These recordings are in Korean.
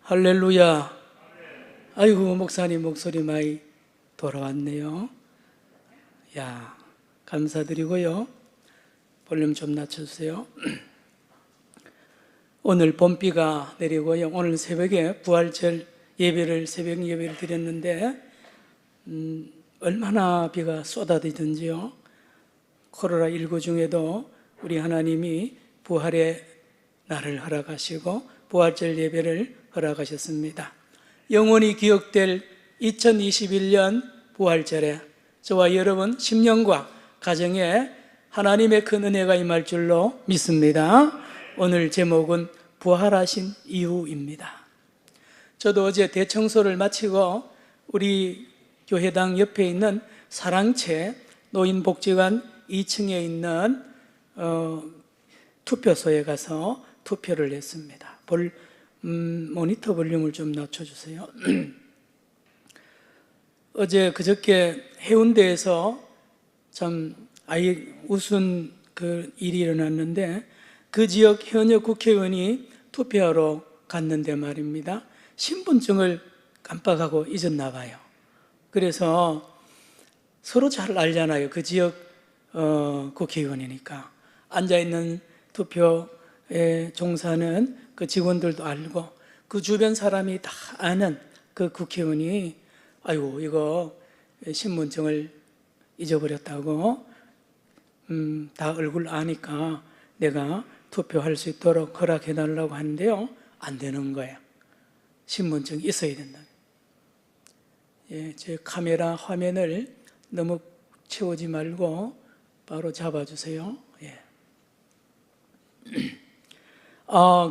할렐루야. 아이고, 목사님 목소리 많이 돌아왔네요. 야, 감사드리고요. 볼륨 좀 낮춰주세요. 오늘 봄비가 내리고요. 오늘 새벽에 부활절 예배를, 새벽 예배를 드렸는데 얼마나 비가 쏟아지던지요. 코로나19 중에도 우리 하나님이 부활의 날을 허락하시고 부활절 예배를 허락하셨습니다. 영원히 기억될 2021년 부활절에 저와 여러분 심령과 가정에 하나님의 큰 은혜가 임할 줄로 믿습니다. 오늘 제목은 부활하신 이후입니다. 저도 어제 대청소를 마치고 우리 교회당 옆에 있는 사랑채 노인복지관 2층에 있는 투표소에 가서 투표를 했습니다. 모니터 볼륨을 좀 낮춰주세요. 어제 그저께 해운대에서 참 웃은 그 일이 일어났는데 그 지역 현역 국회의원이 투표하러 갔는데 말입니다. 신분증을 깜빡하고 잊었나 봐요. 그래서 서로 잘 알잖아요. 그 지역 국회의원이니까. 앉아있는 투표에 종사는 그 직원들도 알고 그 주변 사람이 다 아는 그 국회의원이 아이고 이거 신분증을 잊어버렸다고 다 얼굴 아니까 내가 투표할 수 있도록 허락해달라고 하는데요, 안 되는 거예요. 신분증이 있어야 된다. 예, 제 카메라 화면을 너무 채우지 말고 바로 잡아주세요. 예.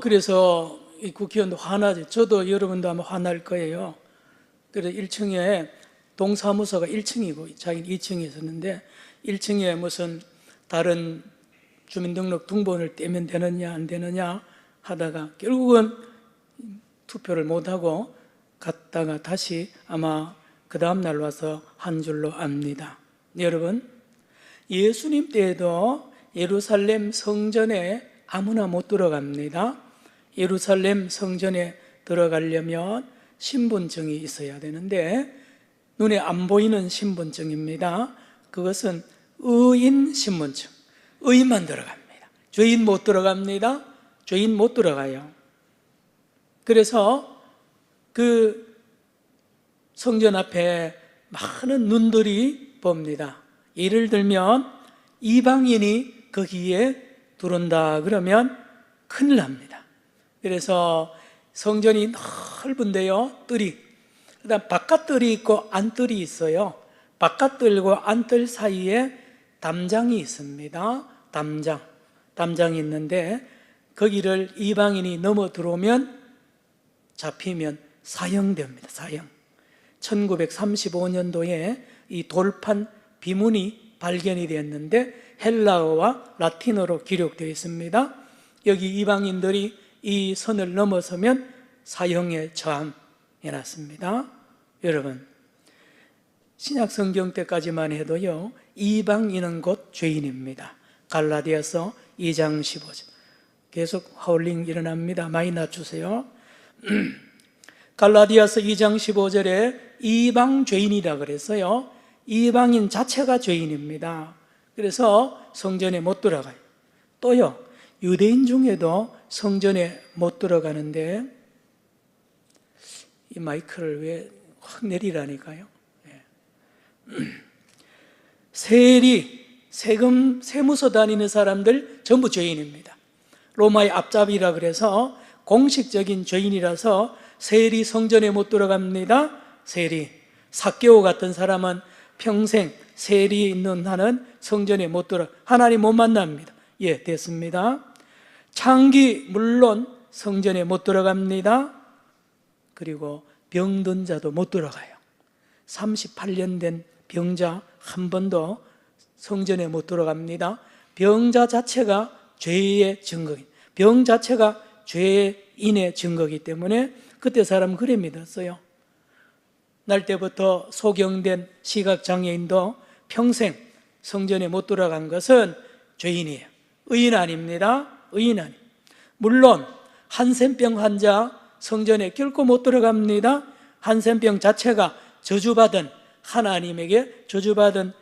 그래서 이 국회의원도 화나죠. 저도 여러분도 아마 화날 거예요. 그래서 1층에 동사무소가 1층이고 자기는 2층에 있었는데 1층에 무슨 다른 주민등록 등본을 떼면 되느냐 안 되느냐 하다가 결국은 투표를 못하고 갔다가 다시 아마 그 다음날 와서 한 줄로 압니다. 여러분, 예수님 때에도 예루살렘 성전에 아무나 못 들어갑니다. 예루살렘 성전에 들어가려면 신분증이 있어야 되는데 눈에 안 보이는 신분증입니다. 그것은 의인 신분증, 의인만 들어갑니다. 죄인 못 들어갑니다. 죄인 못 들어가요. 그래서 그 성전 앞에 많은 눈들이 봅니다. 예를 들면 이방인이 거기에 들어온다 그러면 큰일 납니다. 그래서 성전이 넓은데요, 뜰이, 그다음 바깥뜰이 있고 안뜰이 있어요. 바깥뜰과 안뜰 사이에 담장이 있습니다. 담장이 있는데 거기를 이방인이 넘어 들어오면 잡히면 사형됩니다. 사형. 1935년도에 이 돌판 비문이 발견이 되었는데 헬라어와 라틴어로 기록되어 있습니다. 여기 이방인들이 이 선을 넘어서면 사형에 처함해놨습니다. 여러분, 신약성경 때까지만 해도요, 이방인은 곧 죄인입니다. 갈라디아서 2장 15절. 계속 하울링 일어납니다. 많이 낮추세요. 갈라디아서 2장 15절에 이방 죄인이라 그랬어요. 이방인 자체가 죄인입니다. 그래서 성전에 못 들어가요. 또요, 유대인 중에도 성전에 못 들어가는데 이 마이크를 왜 확 내리라니까요. 세금, 세무서 다니는 사람들 전부 죄인입니다. 로마의 앞잡이라 그래서 공식적인 죄인이라서 세리 성전에 못 들어갑니다. 세리, 삭개오 같은 사람은 평생 세리 있는 한은 성전에 못 들어, 하나님 못 만납니다. 예, 됐습니다. 창기 물론 성전에 못 들어갑니다. 그리고 병든 자도 못 들어가요. 38년 된 병자 한 번도 성전에 못 들어갑니다. 병자 자체가 죄의 증거입니다. 병 자체가 죄인의 증거이기 때문에 그때 사람은 그래 믿었어요. 날 때부터 소경된 시각장애인도 평생 성전에 못 들어간 것은 죄인이에요. 의인 아닙니다. 의인 아닙니다. 물론 한센병 환자 성전에 결코 못 들어갑니다. 한센병 자체가 저주받은, 하나님에게 저주받은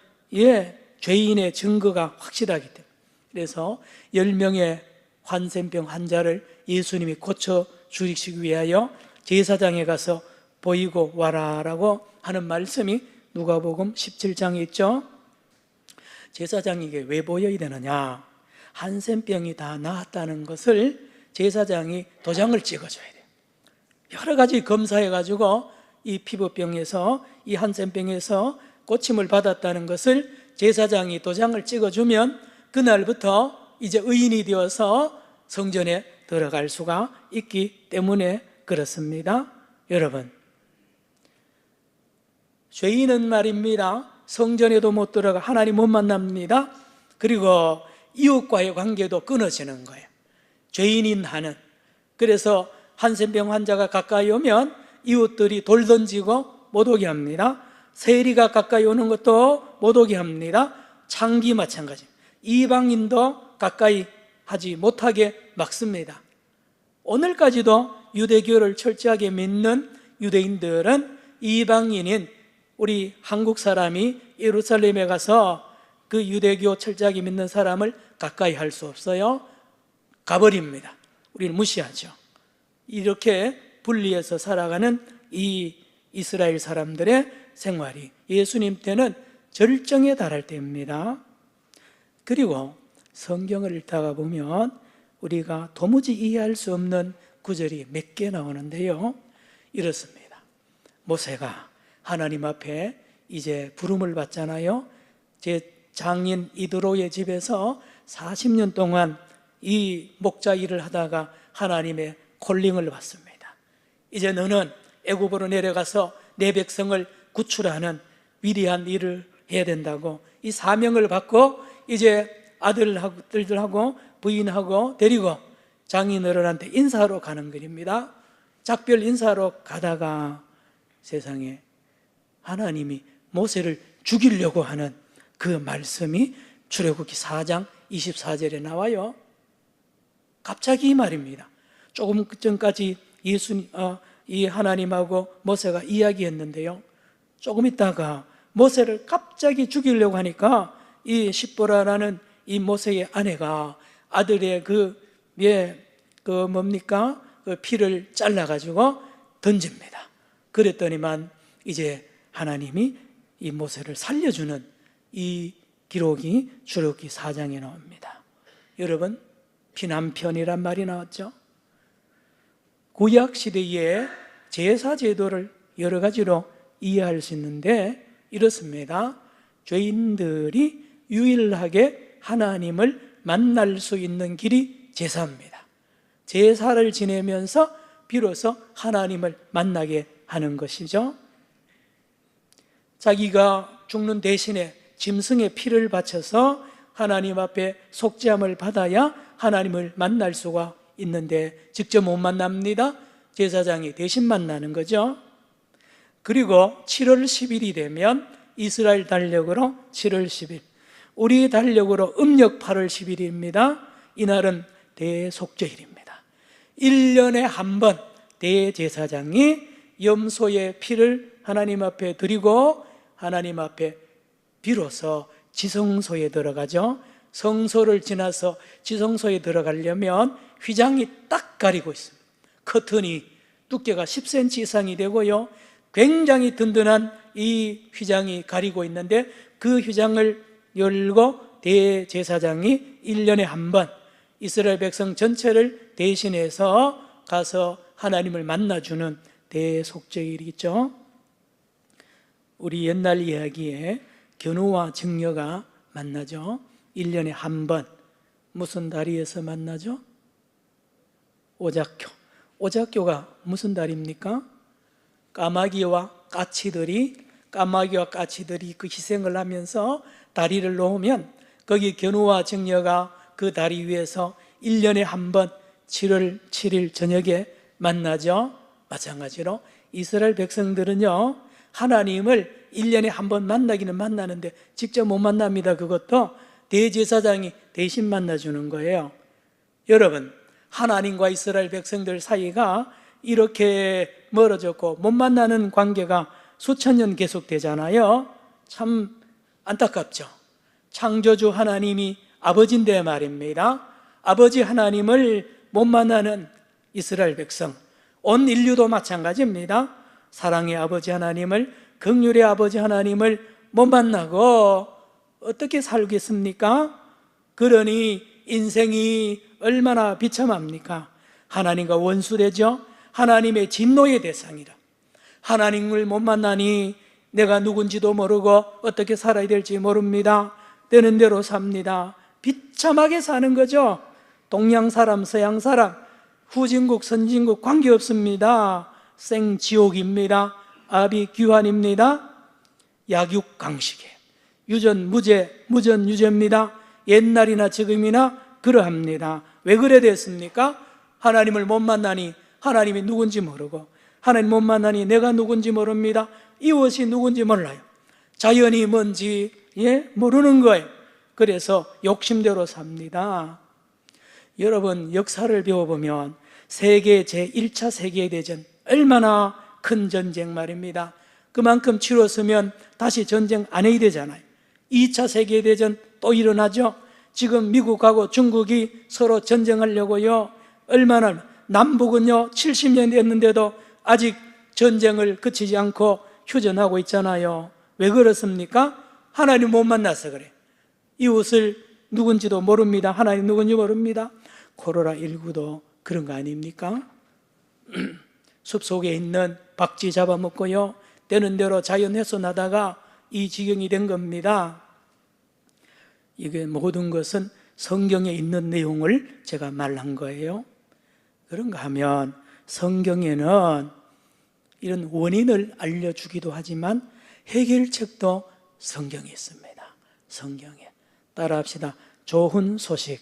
죄인의 증거가 확실하기 때문에, 그래서 10명의 한센병 환자를 예수님이 고쳐 주시기 위하여 제사장에 가서 보이고 와라라고 하는 말씀이 누가복음 17장에 있죠. 제사장에게 왜 보여야 되느냐? 한센병이 다 나았다는 것을 제사장이 도장을 찍어줘야 돼요. 여러 가지 검사해가지고 이 피부병에서, 이 한센병에서 고침을 받았다는 것을 제사장이 도장을 찍어주면 그날부터 이제 의인이 되어서 성전에 들어갈 수가 있기 때문에 그렇습니다. 여러분, 죄인은 말입니다, 성전에도 못 들어가 하나님 못 만납니다. 그리고 이웃과의 관계도 끊어지는 거예요. 죄인인 한은. 그래서 한센병 환자가 가까이 오면 이웃들이 돌 던지고 못 오게 합니다. 세리가 가까이 오는 것도 못 오게 합니다. 창기 마찬가지입니다. 이방인도 가까이 하지 못하게 막습니다. 오늘까지도 유대교를 철저하게 믿는 유대인들은 이방인인 우리 한국 사람이 예루살렘에 가서 그 유대교 철저하게 믿는 사람을 가까이 할 수 없어요. 가버립니다. 우리는 무시하죠. 이렇게 분리해서 살아가는 이 이스라엘 사람들의 생활이 예수님 때는 절정에 달할 때입니다. 그리고 성경을 읽다가 보면 우리가 도무지 이해할 수 없는 구절이 몇 개 나오는데요, 이렇습니다. 모세가 하나님 앞에 이제 부름을 받잖아요. 제 장인 이드로의 집에서 40년 동안 이 목자 일을 하다가 하나님의 콜링을 받습니다. 이제 너는 애굽으로 내려가서 내 백성을 구출하는 위대한 일을 해야 된다고 이 사명을 받고 이제 아들들하고 부인하고 데리고 장인어른한테 인사하러 가는 길입니다. 작별 인사하러 가다가 세상에 하나님이 모세를 죽이려고 하는 그 말씀이 출애굽기 4장 24절에 나와요. 갑자기 이 말입니다. 조금 전까지 이 하나님하고 모세가 이야기했는데요, 조금 있다가 모세를 갑자기 죽이려고 하니까 이 십보라라는 이 모세의 아내가 아들의 그 피를 잘라가지고 던집니다. 그랬더니만 이제 하나님이 이 모세를 살려주는 이 기록이 출애굽기 4장에 나옵니다. 여러분, 피난편이란 말이 나왔죠. 구약 시대의 제사 제도를 여러 가지로 이해할 수 있는데 이렇습니다. 죄인들이 유일하게 하나님을 만날 수 있는 길이 제사입니다. 제사를 지내면서 비로소 하나님을 만나게 하는 것이죠. 자기가 죽는 대신에 짐승의 피를 바쳐서 하나님 앞에 속죄함을 받아야 하나님을 만날 수가 있는데 직접 못 만납니다. 제사장이 대신 만나는 거죠. 그리고 7월 10일이 되면 이스라엘 달력으로 7월 10일, 우리 달력으로 음력 8월 10일입니다. 이날은 대속죄일입니다. 1년에 한 번 대제사장이 염소의 피를 하나님 앞에 드리고 하나님 앞에 비로소 지성소에 들어가죠. 성소를 지나서 지성소에 들어가려면 휘장이 딱 가리고 있습니다. 커튼이 두께가 10cm 이상이 되고요, 굉장히 든든한 이 휘장이 가리고 있는데 그 휘장을 열고 대제사장이 1년에 한 번 이스라엘 백성 전체를 대신해서 가서 하나님을 만나주는 대속죄일이죠. 우리 옛날 이야기에 견우와 증녀가 만나죠. 1년에 한 번. 무슨 다리에서 만나죠? 오작교. 오작교가 무슨 다리입니까? 까마귀와 까치들이 그 희생을 하면서 다리를 놓으면 거기 견우와 증녀가 그 다리 위에서 1년에 한 번 7월 7일 저녁에 만나죠. 마찬가지로 이스라엘 백성들은요, 하나님을 1년에 한 번 만나기는 만나는데 직접 못 만납니다. 그것도 대제사장이 대신 만나주는 거예요. 여러분, 하나님과 이스라엘 백성들 사이가 이렇게 멀어졌고 못 만나는 관계가 수천 년 계속되잖아요. 참 안타깝죠. 창조주 하나님이 아버지인데 말입니다. 아버지 하나님을 못 만나는 이스라엘 백성, 온 인류도 마찬가지입니다. 사랑의 아버지 하나님을, 긍휼의 아버지 하나님을 못 만나고 어떻게 살겠습니까? 그러니 인생이 얼마나 비참합니까? 하나님과 원수되죠. 하나님의 진노의 대상이라. 하나님을 못 만나니 내가 누군지도 모르고 어떻게 살아야 될지 모릅니다. 되는 대로 삽니다. 비참하게 사는 거죠. 동양 사람, 서양 사람, 후진국, 선진국 관계없습니다. 생지옥입니다. 아비규환입니다. 약육강식에 유전, 무죄, 무전, 유죄입니다. 옛날이나 지금이나 그러합니다. 왜 그래 됐습니까? 하나님을 못 만나니 하나님이 누군지 모르고, 하나님 못 만나니 내가 누군지 모릅니다. 이웃이 누군지 몰라요. 자연이 뭔지 모르는 거예요. 그래서 욕심대로 삽니다. 여러분, 역사를 배워보면 세계 제1차 세계대전 얼마나 큰 전쟁 말입니다. 그만큼 치렀으면 다시 전쟁 안 해야 되잖아요. 2차 세계대전 또 일어나죠. 지금 미국하고 중국이 서로 전쟁하려고요. 얼마나, 남북은요 70년 됐는데도 아직 전쟁을 그치지 않고 휴전하고 있잖아요. 왜 그렇습니까? 하나님 못 만나서 그래. 이웃을 누군지도 모릅니다. 하나님 누군지 모릅니다. 코로나19도 그런 거 아닙니까? 숲속에 있는 박쥐 잡아먹고요, 되는 대로 자연 훼손하다가 이 지경이 된 겁니다. 이게 모든 것은 성경에 있는 내용을 제가 말한 거예요. 그런가 하면 성경에는 이런 원인을 알려주기도 하지만 해결책도 성경에 있습니다. 성경에. 따라합시다. 좋은 소식,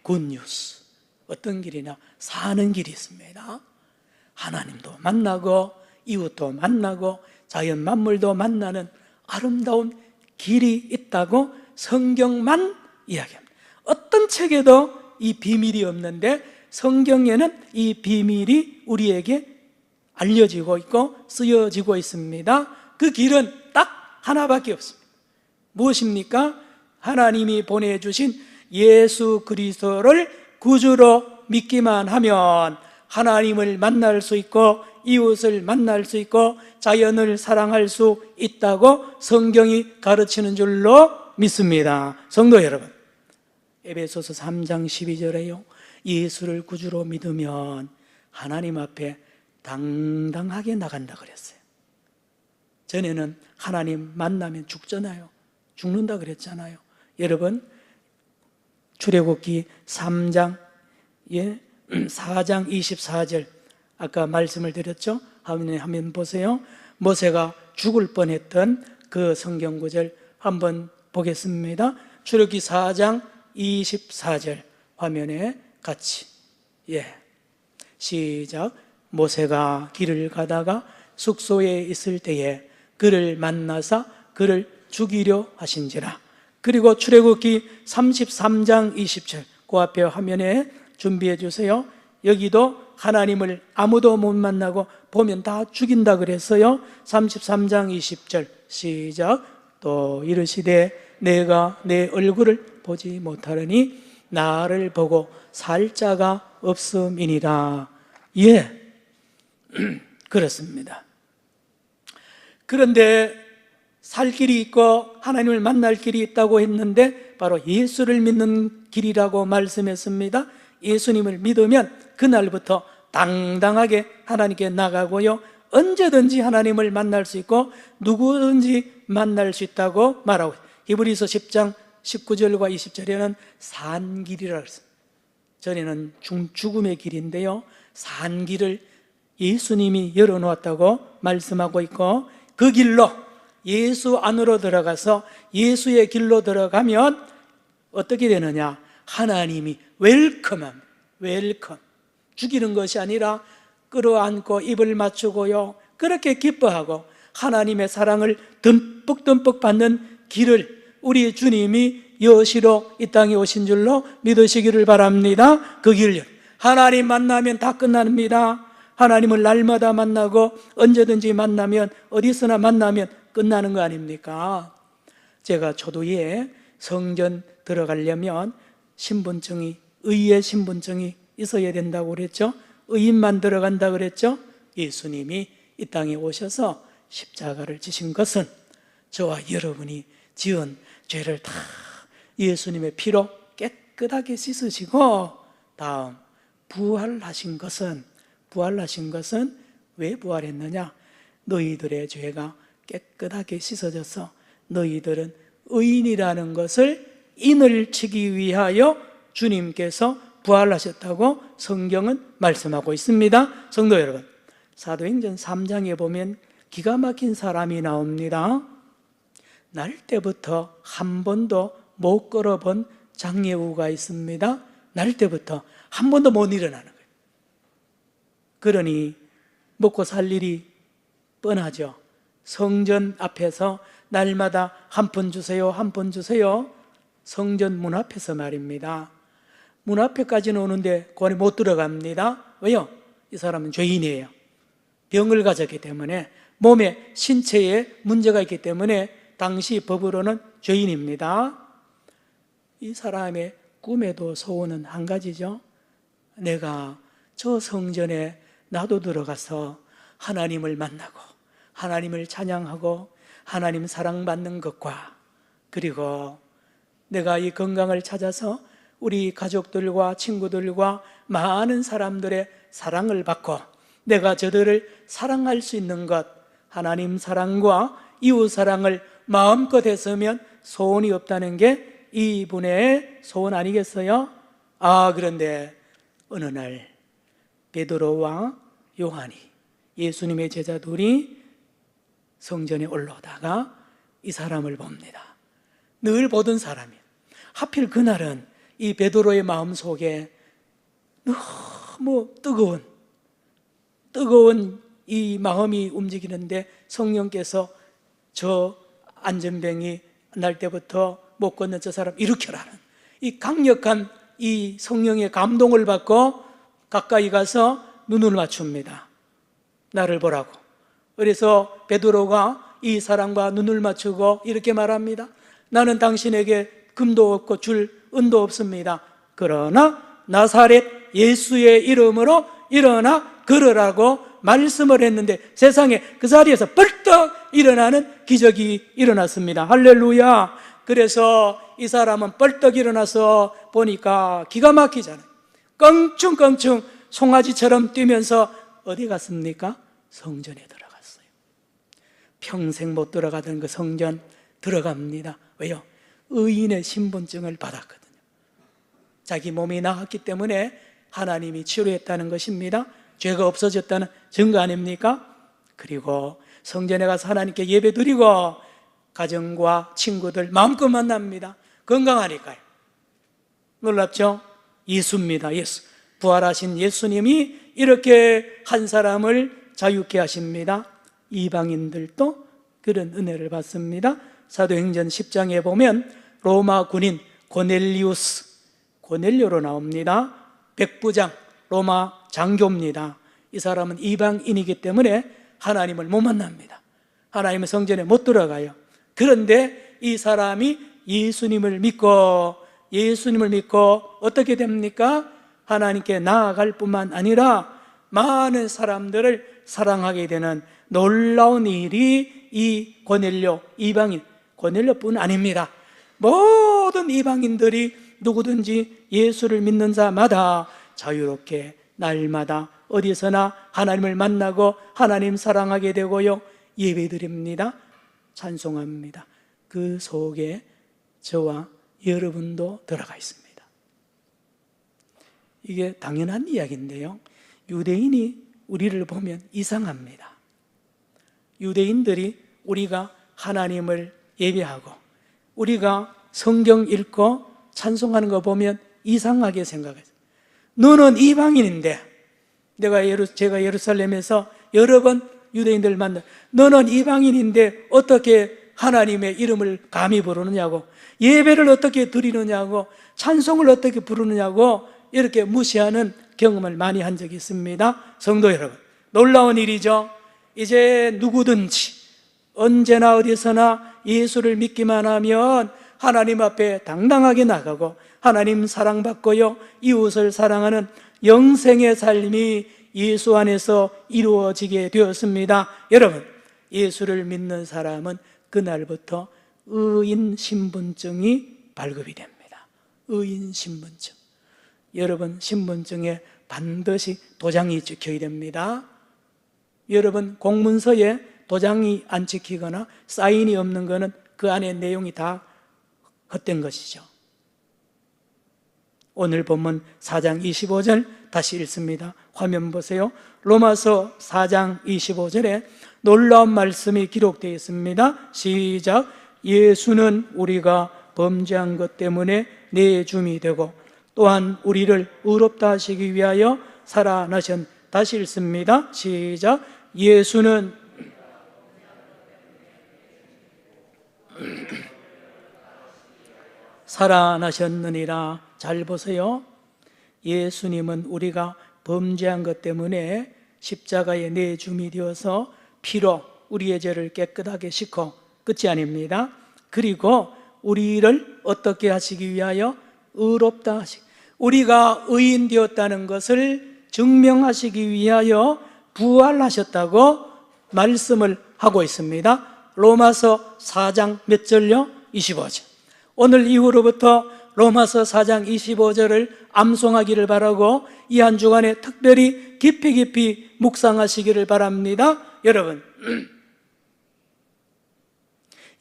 굿뉴스. 어떤 길이나 사는 길이 있습니다. 하나님도 만나고 이웃도 만나고 자연 만물도 만나는 아름다운 길이 있다고 성경만 이야기합니다. 어떤 책에도 이 비밀이 없는데 성경에는 이 비밀이 우리에게 알려지고 있고 쓰여지고 있습니다. 그 길은 딱 하나밖에 없습니다. 무엇입니까? 하나님이 보내주신 예수 그리스도를 구주로 믿기만 하면 하나님을 만날 수 있고 이웃을 만날 수 있고 자연을 사랑할 수 있다고 성경이 가르치는 줄로 믿습니다. 성도 여러분, 에베소서 3장 12절에요, 예수를 구주로 믿으면 하나님 앞에 당당하게 나간다 그랬어요. 전에는 하나님 만나면 죽잖아요. 죽는다 그랬잖아요. 여러분, 출애굽기 3장 4장 24절 아까 말씀을 드렸죠? 화면에 보세요. 모세가 죽을 뻔했던 그 성경 구절 한번 보겠습니다. 출애굽기 4장 24절 화면에 같이 시작. 모세가 길을 가다가 숙소에 있을 때에 그를 만나사 그를 죽이려 하신지라. 그리고 출애굽기 33장 20절 그 앞에 화면에 준비해 주세요. 여기도 하나님을 아무도 못 만나고 보면 다 죽인다 그랬어요. 33장 20절 시작. 또 이르시되 내가 내 얼굴을 보지 못하려니 나를 보고 살 자가 없음이니라. 그렇습니다. 그런데 살 길이 있고 하나님을 만날 길이 있다고 했는데 바로 예수를 믿는 길이라고 말씀했습니다. 예수님을 믿으면 그날부터 당당하게 하나님께 나가고요, 언제든지 하나님을 만날 수 있고 누구든지 만날 수 있다고 말하고, 히브리서 10장 19절과 20절에는 산길이라고 했습니다. 전에는 죽음의 길인데요, 산길을 예수님이 열어놓았다고 말씀하고 있고, 그 길로 예수 안으로 들어가서 예수의 길로 들어가면 어떻게 되느냐? 하나님이 웰컴합니다. 웰컴. 죽이는 것이 아니라 끌어안고 입을 맞추고요, 그렇게 기뻐하고 하나님의 사랑을 듬뿍듬뿍 받는 길을 우리 주님이 여시로 이 땅에 오신 줄로 믿으시기를 바랍니다. 그 길을 하나님 만나면 다 끝납니다. 하나님을 날마다 만나고 언제든지 만나면, 어디서나 만나면 끝나는 거 아닙니까? 제가 초두에 성전 들어가려면 신분증이, 의의 신분증이 있어야 된다고 그랬죠. 의인만 들어간다 그랬죠. 예수님이 이 땅에 오셔서 십자가를 지신 것은 저와 여러분이 지은 죄를 다 예수님의 피로 깨끗하게 씻으시고, 다음 부활하신 것은 왜 부활했느냐? 너희들의 죄가 깨끗하게 씻어져서 너희들은 의인이라는 것을 인을 치기 위하여 주님께서 부활하셨다고 성경은 말씀하고 있습니다. 성도 여러분, 사도행전 3장에 보면 기가 막힌 사람이 나옵니다. 날 때부터 한 번도 못 걸어본 장예우가 있습니다. 날 때부터 한 번도 못 일어나는 거예요. 그러니 먹고 살 일이 뻔하죠. 성전 앞에서 날마다 한 푼 주세요, 한 푼 주세요. 성전 문 앞에서 말입니다. 문 앞에까지는 오는데 그 안에 못 들어갑니다. 왜요? 이 사람은 죄인이에요. 병을 가졌기 때문에, 몸에, 신체에 문제가 있기 때문에 당시 법으로는 죄인입니다. 이 사람의 꿈에도 소원은 한 가지죠. 내가 저 성전에 나도 들어가서 하나님을 만나고 하나님을 찬양하고 하나님 사랑받는 것과, 그리고 내가 이 건강을 찾아서 우리 가족들과 친구들과 많은 사람들의 사랑을 받고 내가 저들을 사랑할 수 있는 것, 하나님 사랑과 이웃 사랑을 마음껏 했으면 소원이 없다는 게 이분의 소원 아니겠어요? 그런데 어느 날 베드로와 요한이, 예수님의 제자들이 성전에 올라오다가 이 사람을 봅니다. 늘 보던 사람이에요. 하필 그날은 이 베드로의 마음속에 너무 뜨거운 이 마음이 움직이는데, 성령께서 저 안전병이 날 때부터 못 걷는 저 사람 일으켜라는 이 강력한 이 성령의 감동을 받고 가까이 가서 눈을 맞춥니다. 나를 보라고. 그래서 베드로가 이 사람과 눈을 맞추고 이렇게 말합니다. 나는 당신에게 금도 없고 줄 은도 없습니다. 그러나 나사렛 예수의 이름으로 일어나 걸으라고 말씀을 했는데, 세상에 그 자리에서 벌떡 일어나는 기적이 일어났습니다. 할렐루야. 그래서 이 사람은 벌떡 일어나서 보니까 기가 막히잖아요. 껑충껑충 송아지처럼 뛰면서 어디 갔습니까? 성전에 들어갔어요. 평생 못 들어가던 그 성전 들어갑니다. 왜요? 의인의 신분증을 받았거든요. 자기 몸이 나았기 때문에 하나님이 치료했다는 것입니다. 죄가 없어졌다는 증거 아닙니까? 그리고 성전에 가서 하나님께 예배드리고 가정과 친구들 마음껏 만납니다. 건강하니까요. 놀랍죠? 예수입니다. 예수. 부활하신 예수님이 이렇게 한 사람을 자유케 하십니다. 이방인들도 그런 은혜를 받습니다. 사도행전 10장에 보면 로마 군인 고넬료로 나옵니다. 백부장, 로마 장교입니다. 이 사람은 이방인이기 때문에 하나님을 못 만납니다. 하나님의 성전에 못 들어가요. 그런데 이 사람이 예수님을 믿고 어떻게 됩니까? 하나님께 나아갈 뿐만 아니라 많은 사람들을 사랑하게 되는 놀라운 일이 이 고넬료, 이방인, 고넬료뿐 아닙니다. 모든 이방인들이 누구든지 예수를 믿는 자마다 자유롭게 날마다 어디서나 하나님을 만나고 하나님 사랑하게 되고요, 예배드립니다. 찬송합니다. 그 속에 저와 여러분도 들어가 있습니다. 이게 당연한 이야기인데요, 유대인이 우리를 보면 이상합니다. 유대인들이 우리가 하나님을 예배하고 우리가 성경 읽고 찬송하는 거 보면 이상하게 생각해요. 너는 이방인인데, 제가 예루살렘에서 여러 번 유대인들 만나, 너는 이방인인데 어떻게 하나님의 이름을 감히 부르느냐고, 예배를 어떻게 드리느냐고, 찬송을 어떻게 부르느냐고 이렇게 무시하는 경험을 많이 한 적이 있습니다. 성도 여러분, 놀라운 일이죠. 이제 누구든지 언제나 어디서나 예수를 믿기만 하면 하나님 앞에 당당하게 나가고 하나님 사랑받고요, 이웃을 사랑하는 영생의 삶이 예수 안에서 이루어지게 되었습니다. 여러분, 예수를 믿는 사람은 그날부터 의인 신분증이 발급이 됩니다. 의인 신분증. 여러분, 신분증에 반드시 도장이 찍혀야 됩니다. 여러분, 공문서에 도장이 안 찍히거나 사인이 없는 것은 그 안에 내용이 다 헛된 것이죠. 오늘 본문 4장 25절 다시 읽습니다. 화면 보세요. 로마서 4장 25절에 놀라운 말씀이 기록되어 있습니다. 시작. 예수는 우리가 범죄한 것 때문에 내줌이 되고 또한 우리를 의롭다 하시기 위하여 살아나신. 다시 읽습니다. 시작. 예수는 살아나셨느니라. 잘 보세요. 예수님은 우리가 범죄한 것 때문에 십자가에 내줌이 되어서 피로 우리의 죄를 깨끗하게 씻고 끝이 아닙니다. 그리고 우리를 어떻게 하시기 위하여? 의롭다 하시기, 우리가 의인 되었다는 것을 증명하시기 위하여 부활하셨다고 말씀을 하고 있습니다. 로마서 4장 몇 절요? 25절. 오늘 이후로부터 로마서 4장 25절을 암송하기를 바라고 이 한 주간에 특별히 깊이 묵상하시기를 바랍니다. 여러분,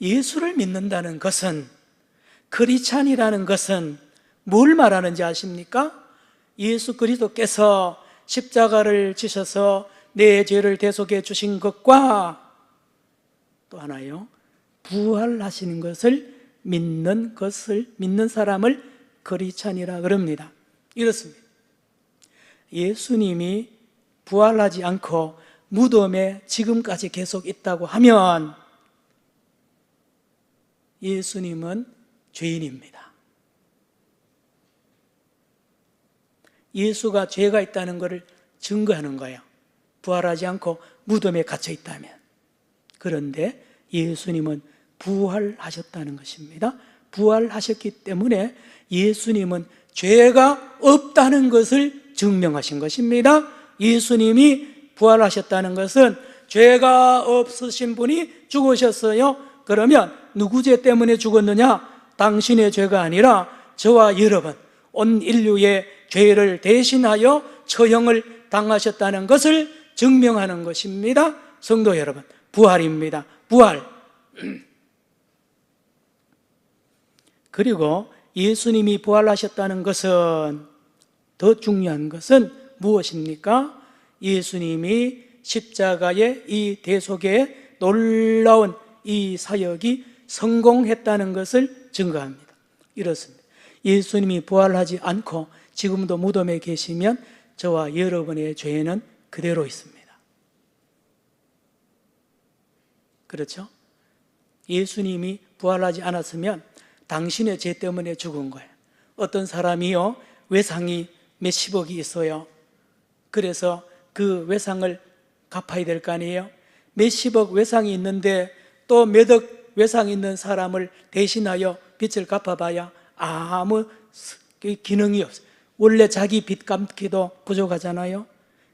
예수를 믿는다는 것은, 크리스찬이라는 것은 뭘 말하는지 아십니까? 예수 그리스도께서 십자가를 지셔서 내 죄를 대속해 주신 것과 또 하나요, 부활하시는 것을 믿는 사람을 크리스찬이라 그럽니다. 이렇습니다. 예수님이 부활하지 않고 무덤에 지금까지 계속 있다고 하면 예수님은 죄인입니다. 예수가 죄가 있다는 것을 증거하는 거예요. 부활하지 않고 무덤에 갇혀 있다면. 그런데 예수님은 부활하셨다는 것입니다. 부활하셨기 때문에 예수님은 죄가 없다는 것을 증명하신 것입니다. 예수님이 부활하셨다는 것은 죄가 없으신 분이 죽으셨어요. 그러면 누구 죄 때문에 죽었느냐? 당신의 죄가 아니라 저와 여러분, 온 인류의 죄를 대신하여 처형을 당하셨다는 것을 증명하는 것입니다. 성도 여러분, 부활입니다. 부활. 그리고 예수님이 부활하셨다는 것은, 더 중요한 것은 무엇입니까? 예수님이 십자가의 이 대속의 놀라운 이 사역이 성공했다는 것을 증거합니다. 이렇습니다. 예수님이 부활하지 않고 지금도 무덤에 계시면 저와 여러분의 죄는 그대로 있습니다. 그렇죠? 예수님이 부활하지 않았으면 당신의 죄 때문에 죽은 거예요. 어떤 사람이요, 외상이 몇십억이 있어요. 그래서 그 외상을 갚아야 될 거 아니에요? 몇십억 외상이 있는데 또 몇억 외상이 있는 사람을 대신하여 빚을 갚아봐야 아무 기능이 없어요. 원래 자기 빚 갚기도 부족하잖아요.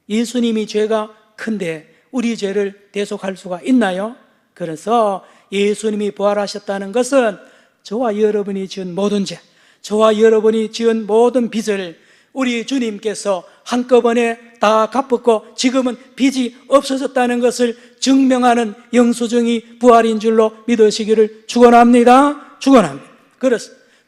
예수님이 죄가 큰데 우리 죄를 대속할 수가 있나요? 그래서 예수님이 부활하셨다는 것은 저와 여러분이 지은 모든 죄, 저와 여러분이 지은 모든 빚을 우리 주님께서 한꺼번에 다 갚았고 지금은 빚이 없어졌다는 것을 증명하는 영수증이 부활인 줄로 믿으시기를 축원합니다. 축원합니다.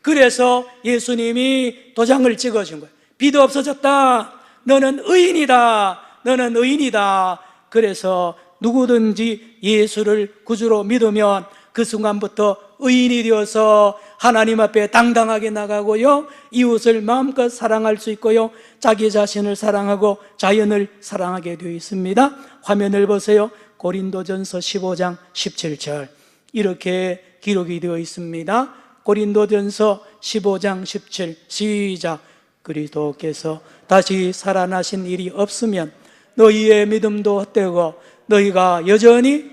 그래서 예수님이 도장을 찍어준 거예요. 빚 없어졌다. 너는 의인이다. 너는 의인이다. 그래서 누구든지 예수를 구주로 믿으면 그 순간부터 의인이 되어서 하나님 앞에 당당하게 나가고요, 이웃을 마음껏 사랑할 수 있고요, 자기 자신을 사랑하고 자연을 사랑하게 되어 있습니다. 화면을 보세요. 고린도전서 15장 17절 이렇게 기록이 되어 있습니다. 고린도전서 15장 17 시작. 그리스도께서 다시 살아나신 일이 없으면 너희의 믿음도 헛되고 너희가 여전히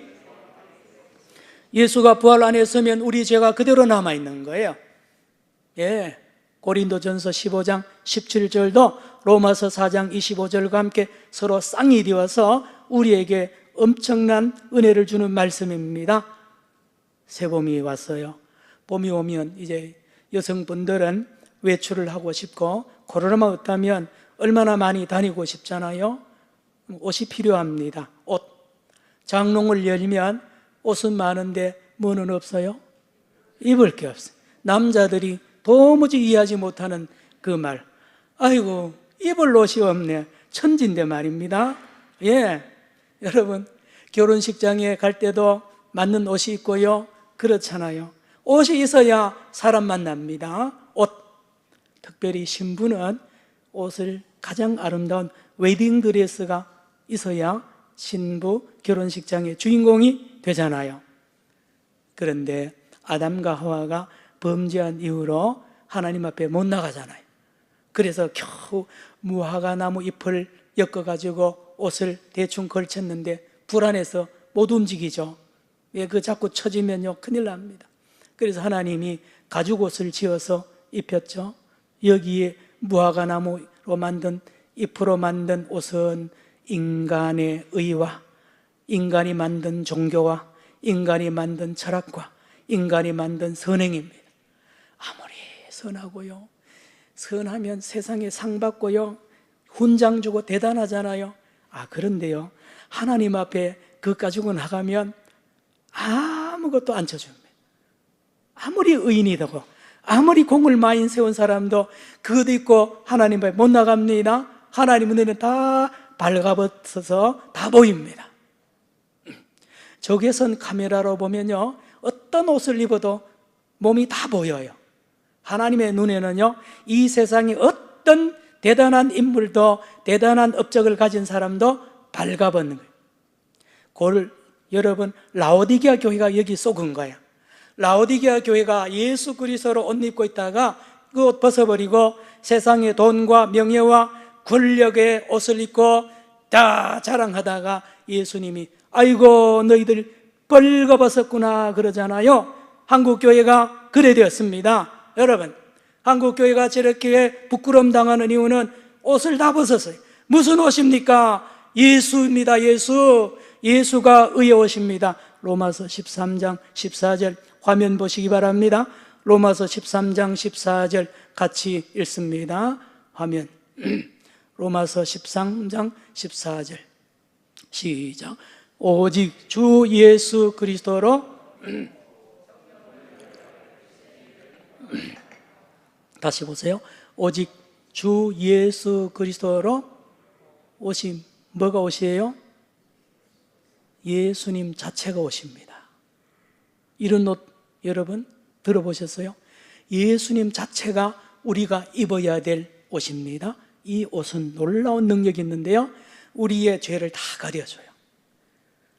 예수가 부활 안 했으면 우리 죄가 그대로 남아있는 거예요. 예, 고린도전서 15장 17절도 로마서 4장 25절과 함께 서로 쌍이 되어서 우리에게 엄청난 은혜를 주는 말씀입니다. 새봄이 왔어요. 봄이 오면 이제 여성분들은 외출을 하고 싶고 코로나만 없다면 얼마나 많이 다니고 싶잖아요. 옷이 필요합니다. 옷. 장롱을 열면 옷은 많은데 뭐는 없어요? 입을 게 없어요. 남자들이 도무지 이해하지 못하는 그 말. 아이고, 입을 옷이 없네. 천진데 말입니다. 예, 여러분 결혼식장에 갈 때도 맞는 옷이 있고요. 그렇잖아요. 옷이 있어야 사람 만납니다. 옷. 특별히 신부는 옷을 가장 아름다운 웨딩드레스가 있어야 신부 결혼식장의 주인공이 되잖아요. 그런데 아담과 하와가 범죄한 이후로 하나님 앞에 못 나가잖아요. 그래서 겨우 무화과 나무 잎을 엮어가지고 옷을 대충 걸쳤는데 불안해서 못 움직이죠. 왜 그 자꾸 처지면요 큰일 납니다. 그래서 하나님이 가죽 옷을 지어서 입혔죠. 여기에 무화과 나무로 만든 잎으로 만든 옷은 인간의 의와 인간이 만든 종교와 인간이 만든 철학과 인간이 만든 선행입니다. 아무리 선하고요, 선하면 세상에 상 받고요, 훈장 주고 대단하잖아요. 그런데요, 하나님 앞에 그 가지고 나가면 아무것도 안 쳐줍니다. 아무리 의인이 되고 아무리 공을 많이 세운 사람도 그것 입고 하나님 앞에 못 나갑니다. 하나님 눈에는 다 발가벗어서 다 보입니다. 적외선 카메라로 보면요, 어떤 옷을 입어도 몸이 다 보여요. 하나님의 눈에는요, 이 세상에 어떤 대단한 인물도 대단한 업적을 가진 사람도 발가벗는 거예요. 그걸 여러분 라오디게아 교회가 여기 속은 거예요. 라오디게아 교회가 예수 그리스도로 옷 입고 있다가 그 옷 벗어버리고 세상의 돈과 명예와 권력의 옷을 입고 다 자랑하다가 예수님이 아이고 너희들 벌거벗었구나 그러잖아요. 한국교회가 그래 되었습니다. 여러분, 한국교회가 저렇게 부끄러움 당하는 이유는 옷을 다 벗었어요. 무슨 옷입니까? 예수입니다. 예수가 의의 옷입니다. 로마서 13장 14절 화면 보시기 바랍니다. 로마서 13장 14절 같이 읽습니다. 화면. 로마서 13장 14절 시작. 오직 주 예수 그리스도로 다시 보세요. 오직 주 예수 그리스도로 옷이 뭐가 옷이에요? 예수님 자체가 옷입니다. 이런 옷 여러분 들어보셨어요? 예수님 자체가 우리가 입어야 될 옷입니다. 이 옷은 놀라운 능력이 있는데요, 우리의 죄를 다 가려줘요.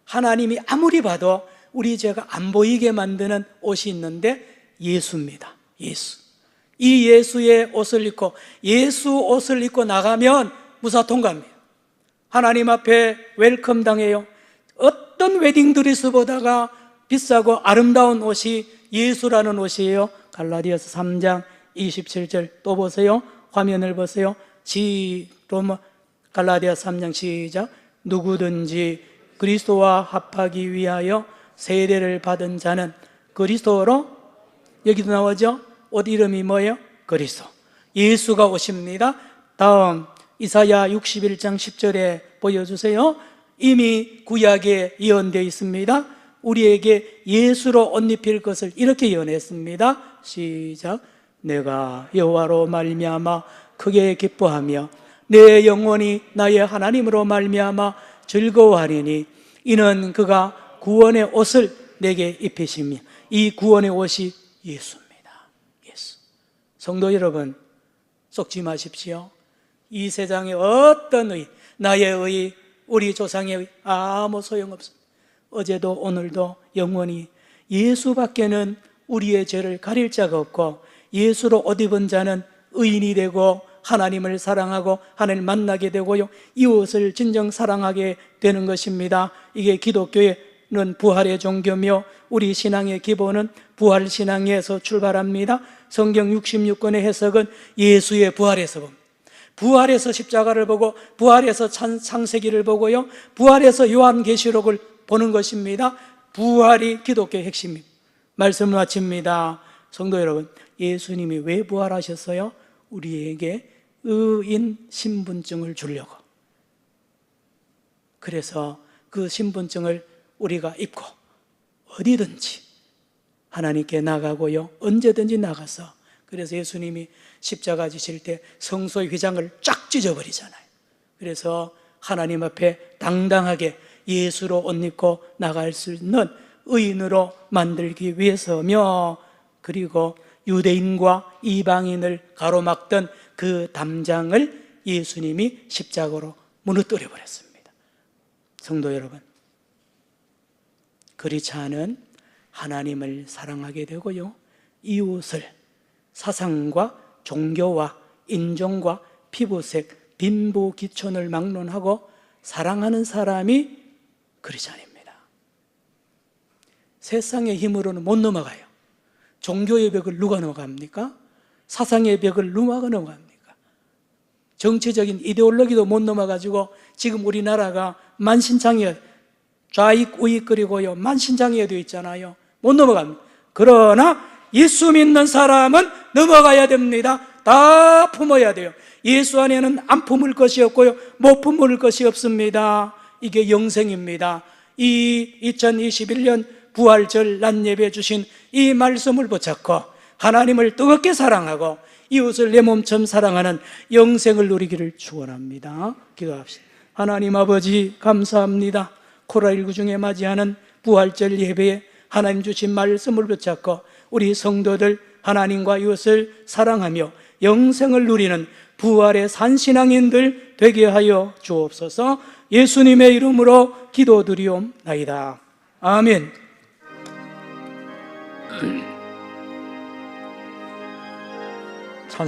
하나님이 아무리 봐도 우리 죄가 안 보이게 만드는 옷이 있는데 예수입니다. 예수. 이 예수의 옷을 입고 예수 옷을 입고 나가면 무사 통과합니다. 하나님 앞에 웰컴 당해요. 어떤 웨딩드레스보다가 비싸고 아름다운 옷이 예수라는 옷이에요. 갈라디아서 3장 27절 또 보세요. 화면을 보세요. 갈라디아 3장 시작. 누구든지 그리스도와 합하기 위하여 세례를 받은 자는 그리스도로, 여기도 나오죠. 옷 이름이 뭐예요? 그리스도. 예수가 옷입니다. 다음 이사야 61장 10절에 보여주세요. 이미 구약에 예언되어 있습니다. 우리에게 예수로 옷 입힐 것을 이렇게 예언했습니다. 시작. 내가 여호와로 말미암아 크게 기뻐하며 내 영혼이 나의 하나님으로 말미암아 즐거워하리니 이는 그가 구원의 옷을 내게 입히시며 이 구원의 옷이 예수입니다. 예수. 성도 여러분, 속지 마십시오. 이 세상에 어떤 의, 나의 의, 우리 조상의 의 아무 소용없습니다. 어제도 오늘도 영원히 예수밖에는 우리의 죄를 가릴 자가 없고 예수로 옷 입은 자는 의인이 되고 하나님을 사랑하고 하나님을 만나게 되고요, 이웃을 진정 사랑하게 되는 것입니다. 이게 기독교는 부활의 종교며 우리 신앙의 기본은 부활신앙에서 출발합니다. 성경 66권의 해석은 예수의 부활에서 봅니다. 부활에서 십자가를 보고, 부활에서 창세기를 보고요, 부활에서 요한계시록을 보는 것입니다. 부활이 기독교의 핵심입니다. 말씀 마칩니다. 성도 여러분, 예수님이 왜 부활하셨어요? 우리에게 의인 신분증을 주려고. 그래서 그 신분증을 우리가 입고 어디든지 하나님께 나가고요, 언제든지 나가서, 그래서 예수님이 십자가 지실 때 성소의 휘장을 쫙 찢어버리잖아요. 그래서 하나님 앞에 당당하게 예수로 옷 입고 나갈 수 있는 의인으로 만들기 위해서며, 그리고 유대인과 이방인을 가로막던 그 담장을 예수님이 십자가로 무너뜨려 버렸습니다. 성도 여러분, 그렇지 않은 하나님을 사랑하게 되고요, 이웃을 사상과 종교와 인종과 피부색, 빈부, 기촌을 막론하고 사랑하는 사람이 그리스도입니다. 세상의 힘으로는 못 넘어가요. 종교의 벽을 누가 넘어갑니까? 사상의 벽을 누가 넘어갑니까? 정치적인 이데올로기도 못 넘어가지고 지금 우리나라가 만신창이에 좌익 우익거리고요, 만신창이에 되어 있잖아요. 못 넘어갑니다. 그러나 예수 믿는 사람은 넘어가야 됩니다. 다 품어야 돼요. 예수 안에는 안 품을 것이 없고요, 못 품을 것이 없습니다. 이게 영생입니다. 이 2021년 부활절 낮예배 주신 이 말씀을 붙잡고 하나님을 뜨겁게 사랑하고 이웃을 내 몸처럼 사랑하는 영생을 누리기를 축원합니다. 기도합시다. 하나님 아버지, 감사합니다. 코로나19 중에 맞이하는 부활절 예배에 하나님 주신 말씀을 붙잡고 우리 성도들 하나님과 이웃을 사랑하며 영생을 누리는 부활의 산신앙인들 되게 하여 주옵소서. 예수님의 이름으로 기도드리옵나이다. 아멘.